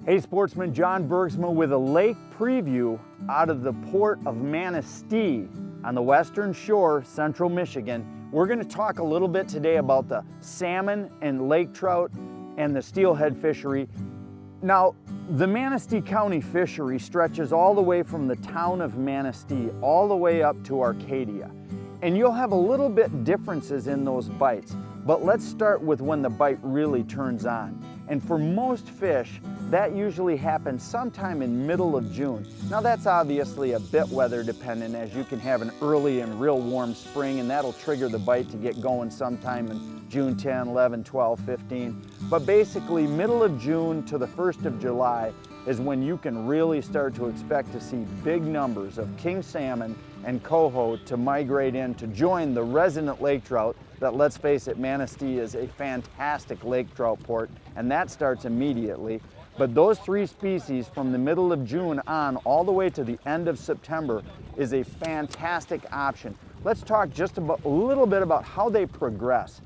Hey sportsman, John Bergsma with a lake preview out of the port of Manistee on the western shore, central Michigan. We're going to talk a little bit today about the salmon and lake trout and the steelhead fishery. Now, the Manistee County fishery stretches all the way from the town of Manistee all the way up to Arcadia. And you'll have a little bit differences in those bites, but let's start with when the bite really turns on. And for most fish, that usually happens sometime in middle of June. Now that's obviously a bit weather dependent, as you can have an early and real warm spring and that'll trigger the bite to get going sometime in June 10, 11, 12, 15. But basically middle of June to the 1st of July is when you can really start to expect to see big numbers of king salmon and coho to migrate in to join the resident lake trout that, let's face it, Manistee is a fantastic lake trout port, and that starts immediately. But those three species from the middle of June on all the way to the end of September is a fantastic option. Let's talk just about a little bit about how they progress.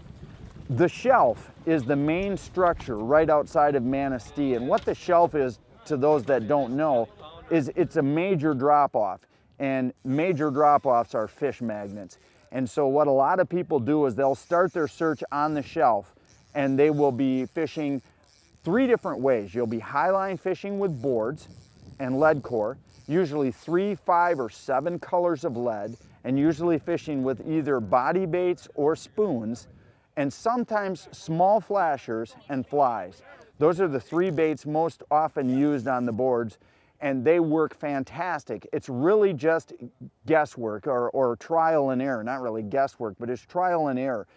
The shelf is the main structure right outside of Manistee, and what the shelf is, to those that don't know, is it's a major drop-off, and major drop-offs are fish magnets. And so what a lot of people do is they'll start their search on the shelf and they will be fishing three different ways. You'll be highline fishing with boards and lead core, usually 3, 5, or 7 colors of lead, and usually fishing with either body baits or spoons, and sometimes small flashers and flies. Those are the three baits most often used on the boards, and they work fantastic. It's really just guesswork or trial and error. Not really guesswork, but it's trial and error.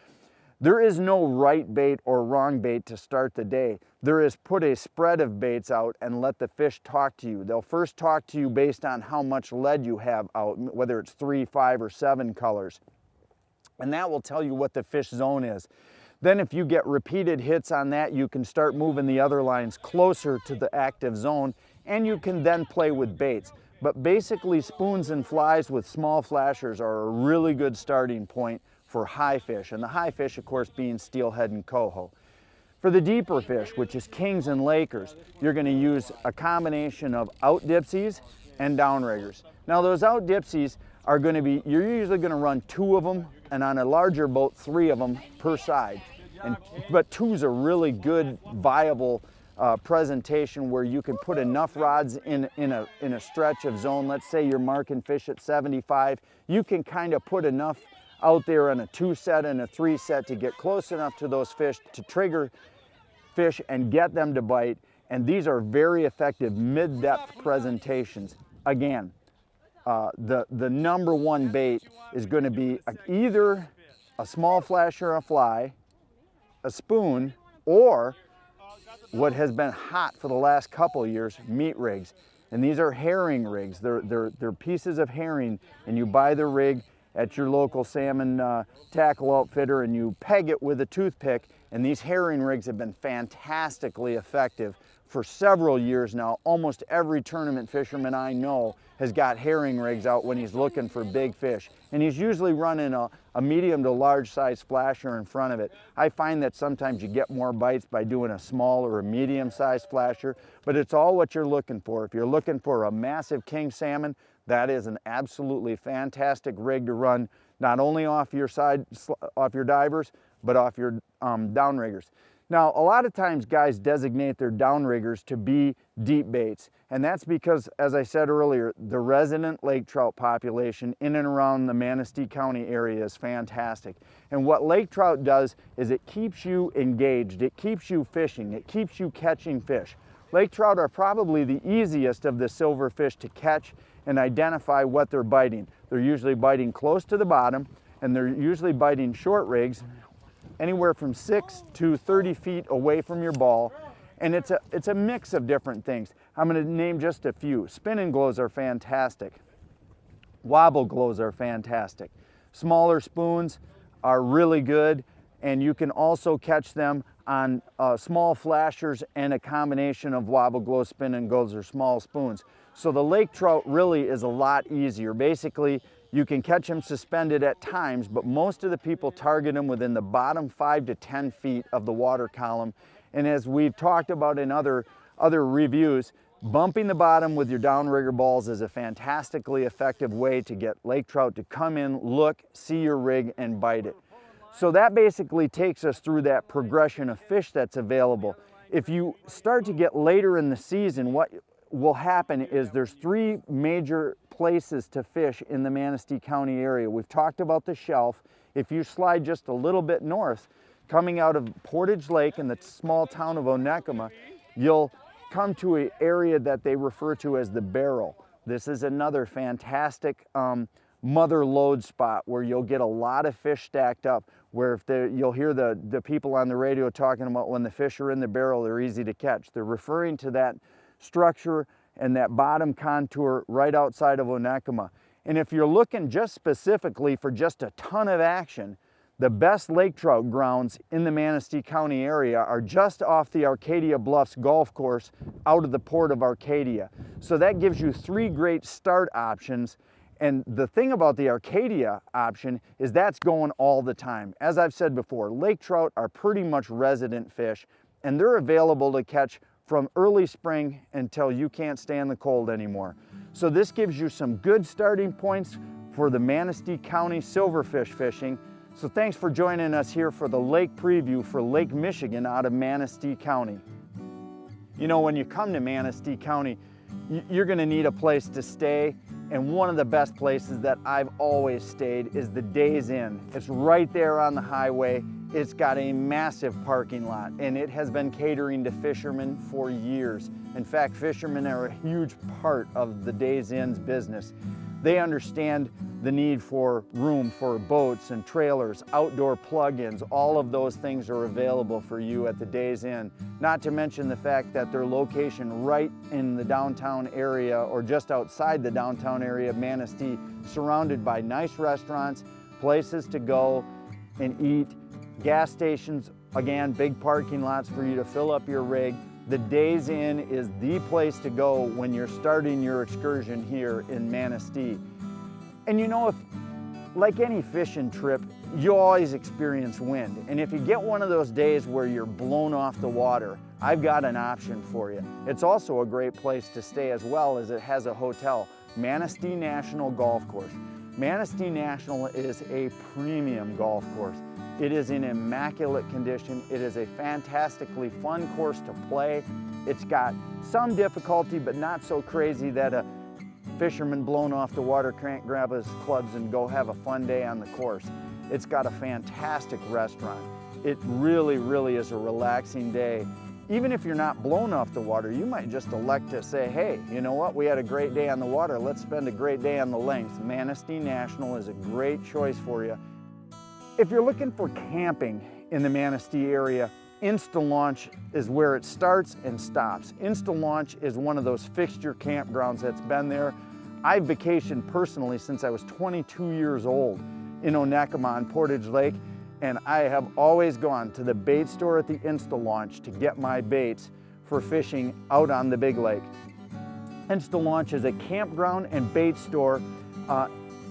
There is no right bait or wrong bait to start the day. There is put a spread of baits out and let the fish talk to you. They'll first talk to you based on how much lead you have out, whether it's 3, 5, or 7 colors. And that will tell you what the fish zone is. Then if you get repeated hits on that, you can start moving the other lines closer to the active zone, and you can then play with baits. But basically spoons and flies with small flashers are a really good starting point for high fish, and the high fish of course being steelhead and coho. For the deeper fish, which is kings and lakers, you're going to use a combination of out dipsies and downriggers. Now those out dipsies are going to be, you're usually going to run 2 of them, and on a larger boat 3 of them per side. But 2 is a really good viable presentation where you can put enough rods in a stretch of zone. Let's say you're marking fish at 75. You can kind of put enough out there on a 2 set and a 3 set to get close enough to those fish to trigger fish and get them to bite. And these are very effective mid-depth presentations. Again, the number one bait is going to be either a small flash or a fly, a spoon, or what has been hot for the last couple of years, meat rigs. And these are herring rigs. They're pieces of herring, and you buy the rig at your local salmon tackle outfitter and you peg it with a toothpick, and these herring rigs have been fantastically effective for several years now. Almost every tournament fisherman I know has got herring rigs out when he's looking for big fish. And he's usually running a medium to large size flasher in front of it. I find that sometimes you get more bites by doing a small or a medium sized flasher, but it's all what you're looking for. If you're looking for a massive king salmon, that is an absolutely fantastic rig to run, not only off your divers, but off your downriggers. Now, a lot of times guys designate their downriggers to be deep baits, and that's because, as I said earlier, the resident lake trout population in and around the Manistee County area is fantastic. And what lake trout does is it keeps you engaged, it keeps you fishing, it keeps you catching fish. Lake trout are probably the easiest of the silver fish to catch and identify what they're biting. They're usually biting close to the bottom, and they're usually biting short rigs, anywhere from 6 to 30 feet away from your ball. And it's a mix of different things. I'm going to name just a few. Spinning glows are fantastic. Wobble glows are fantastic. Smaller spoons are really good, and you can also catch them on small flashers and a combination of wobble glow, spinning glows, or small spoons. So the lake trout really is a lot easier. Basically, you can catch them suspended at times, but most of the people target them within the bottom 5 to 10 feet of the water column. And as we've talked about in other other reviews, bumping the bottom with your downrigger balls is a fantastically effective way to get lake trout to come in, look, see your rig, and bite it. So that basically takes us through that progression of fish that's available. If you start to get later in the season, what will happen is there's 3 major places to fish in the Manistee County area. We've talked about the shelf. If you slide just a little bit north, coming out of Portage Lake in the small town of Onekama, you'll come to an area that they refer to as the barrel. This is another fantastic mother lode spot where you'll get a lot of fish stacked up, where you'll hear the people on the radio talking about when the fish are in the barrel, they're easy to catch. They're referring to that structure and that bottom contour right outside of Onekama. And if you're looking just specifically for just a ton of action, the best lake trout grounds in the Manistee County area are just off the Arcadia Bluffs golf course out of the port of Arcadia. So that gives you 3 great start options. And the thing about the Arcadia option is that's going all the time. As I've said before, lake trout are pretty much resident fish, and they're available to catch from early spring until you can't stand the cold anymore. So this gives you some good starting points for the Manistee County silverfish fishing. So thanks for joining us here for the lake preview for Lake Michigan out of Manistee County. You know, when you come to Manistee County, you're gonna need a place to stay, and one of the best places that I've always stayed is the Days Inn. It's right there on the highway. It's got a massive parking lot, and it has been catering to fishermen for years. In fact, fishermen are a huge part of the Days Inn's business. They understand the need for room for boats and trailers, outdoor plug-ins. All of those things are available for you at the Days Inn. Not to mention the fact that their location right in the downtown area or just outside the downtown area of Manistee, surrounded by nice restaurants, places to go and eat, gas stations, again, big parking lots for you to fill up your rig. The Days Inn is the place to go when you're starting your excursion here in Manistee. And you know, if, like any fishing trip, you always experience wind. And if you get one of those days where you're blown off the water, I've got an option for you. It's also a great place to stay as well, as it has a hotel, Manistee National Golf Course. Manistee National is a premium golf course. It is in immaculate condition. It is a fantastically fun course to play. It's got some difficulty, but not so crazy that a fisherman blown off the water can't grab his clubs and go have a fun day on the course. It's got a fantastic restaurant. It really, really is a relaxing day. Even if you're not blown off the water, you might just elect to say, hey, you know what, we had a great day on the water, let's spend a great day on the links. Manistee National is a great choice for you. If you're looking for camping in the Manistee area, Insta-Launch is where it starts and stops. Insta-Launch is one of those fixture campgrounds that's been there. I've vacationed personally since I was 22 years old in Onekama on Portage Lake, and I have always gone to the bait store at the Insta-Launch to get my baits for fishing out on the big lake. Insta-Launch is a campground and bait store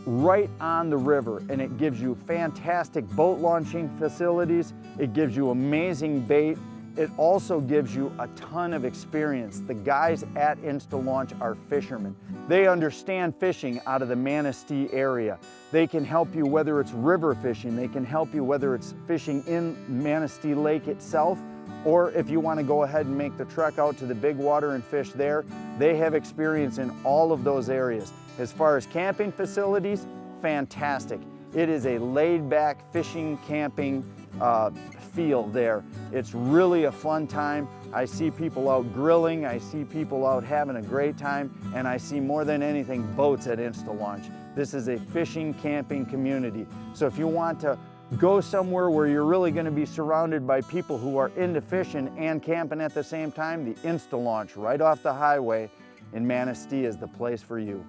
right on the river, and it gives you fantastic boat launching facilities. It gives you amazing bait. It also gives you a ton of experience. The guys at Insta-Launch are fishermen. They understand fishing out of the Manistee area. They can help you whether it's river fishing. They can help you whether it's fishing in Manistee Lake itself, or if you want to go ahead and make the trek out to the big water and fish there. They have experience in all of those areas. As far as camping facilities, fantastic. It is a laid-back fishing, camping feel there. It's really a fun time. I see people out grilling, I see people out having a great time, and I see more than anything boats at Insta-Launch. This is a fishing, camping community. So if you want to go somewhere where you're really going to be surrounded by people who are into fishing and camping at the same time, the Insta-Launch right off the highway in Manistee is the place for you.